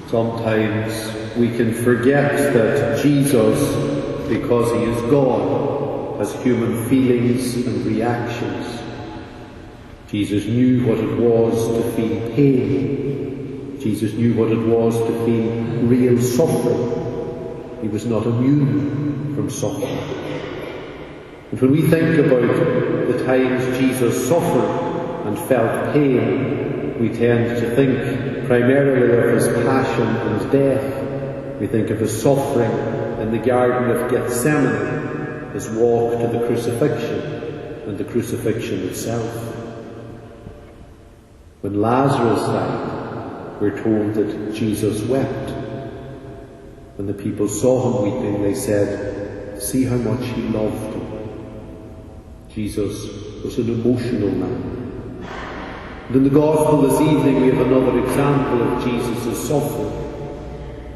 Sometimes we can forget that Jesus, because he is God, has human feelings and reactions. Jesus knew what it was to feel pain. Jesus knew what it was to feel real suffering. He was not immune from suffering. And when we think about the times Jesus suffered and felt pain, we tend to think primarily of his passion and death. We think of his suffering in the Garden of Gethsemane, his walk to the crucifixion, and the crucifixion itself. When Lazarus died, we're told that Jesus wept. When the people saw him weeping, they said, "See how much he loved him." Jesus was an emotional man. And in the Gospel this evening we have another example of Jesus' suffering.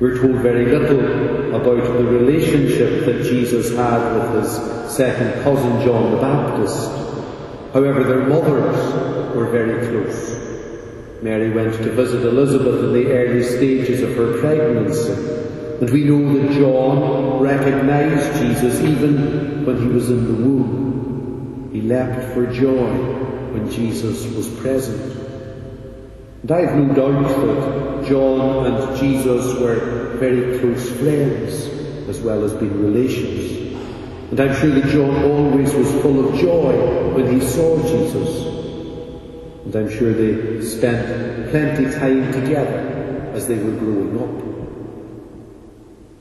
We're told very little about the relationship that Jesus had with his second cousin John the Baptist. However, their mothers were very close. Mary went to visit Elizabeth in the early stages of her pregnancy, and we know that John recognized Jesus even when he was in the womb. He leapt for joy when Jesus was present. And I have no doubt that John and Jesus were very close friends, as well as being relations. And I'm sure that John always was full of joy when he saw Jesus. And I'm sure they spent plenty of time together as they were growing up.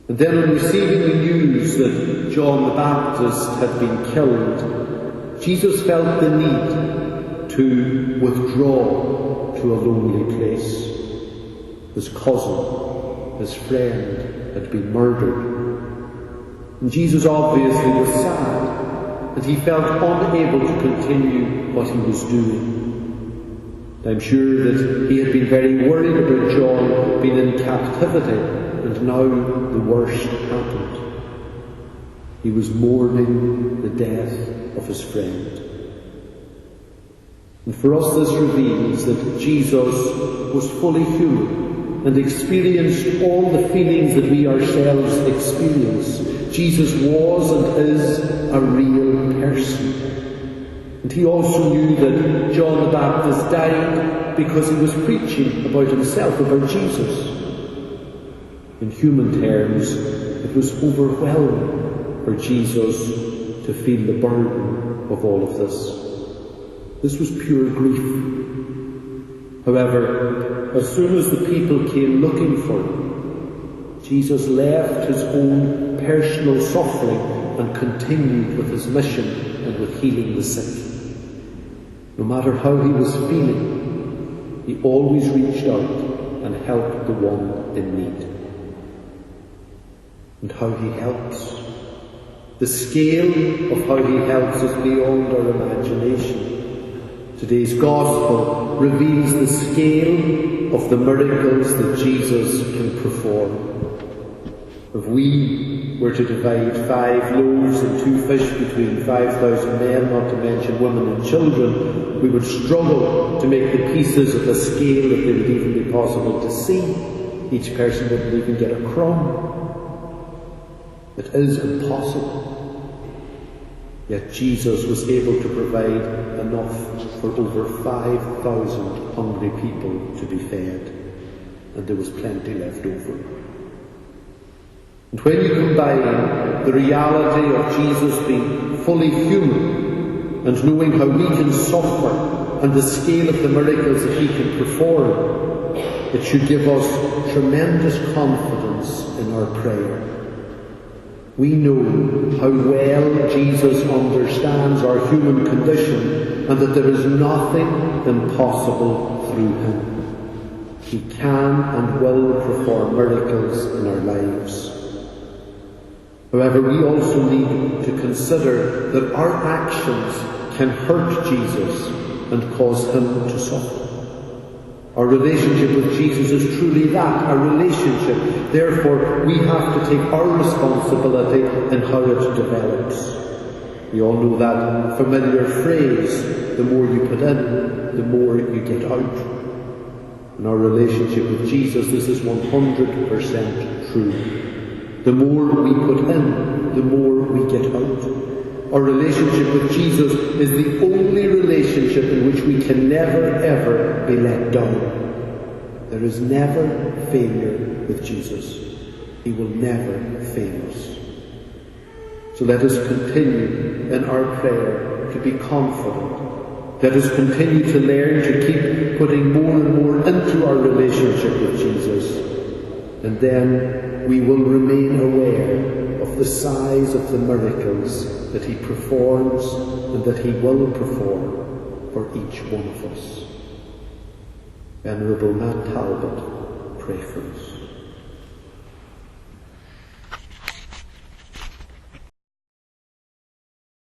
And then on receiving the news that John the Baptist had been killed, Jesus felt the need to withdraw to a lonely place. His cousin, his friend, had been murdered. And Jesus obviously was sad, and he felt unable to continue what he was doing. I'm sure that he had been very worried about John being in captivity, and now the worst happened. He was mourning the death of his friend. And for us this reveals that Jesus was fully human and experienced all the feelings that we ourselves experience. Jesus was and is a real person. And he also knew that John the Baptist died because he was preaching about himself, about Jesus. In human terms, it was overwhelming for Jesus to feel the burden of all of this. This was pure grief. However, as soon as the people came looking for him, Jesus left his own personal suffering and continued with his mission and with healing the sick. No matter how he was feeling, he always reached out and helped the one in need. And how he helps. The scale of how he helps is beyond our imagination. Today's Gospel reveals the scale of the miracles that Jesus can perform. If we were to divide 5 loaves and 2 fish between 5,000 men, not to mention women and children, we would struggle to make the pieces of a scale that they would even be possible to see. Each person wouldn't even get a crumb. It is impossible. Yet Jesus was able to provide enough for over 5,000 hungry people to be fed, and there was plenty left over. And when you combine the reality of Jesus being fully human and knowing how we can suffer and the scale of the miracles that he can perform, it should give us tremendous confidence in our prayer. We know how well Jesus understands our human condition and that there is nothing impossible through him. He can and will perform miracles in our lives. However, we also need to consider that our actions can hurt Jesus and cause him to suffer. Our relationship with Jesus is truly that, a relationship. Therefore, we have to take our responsibility in how it develops. We all know that familiar phrase, the more you put in, the more you get out. In our relationship with Jesus, this is 100% true. The more we put in, the more we get out. Our relationship with Jesus is the only relationship in which we can never, ever be let down. There is never failure with Jesus. He will never fail us. So let us continue in our prayer to be confident. Let us continue to learn to keep putting more and more into our relationship with Jesus. And then we will remain aware of the size of the miracles that he performs and that he will perform for each one of us. Venerable Matt Talbot, pray for us.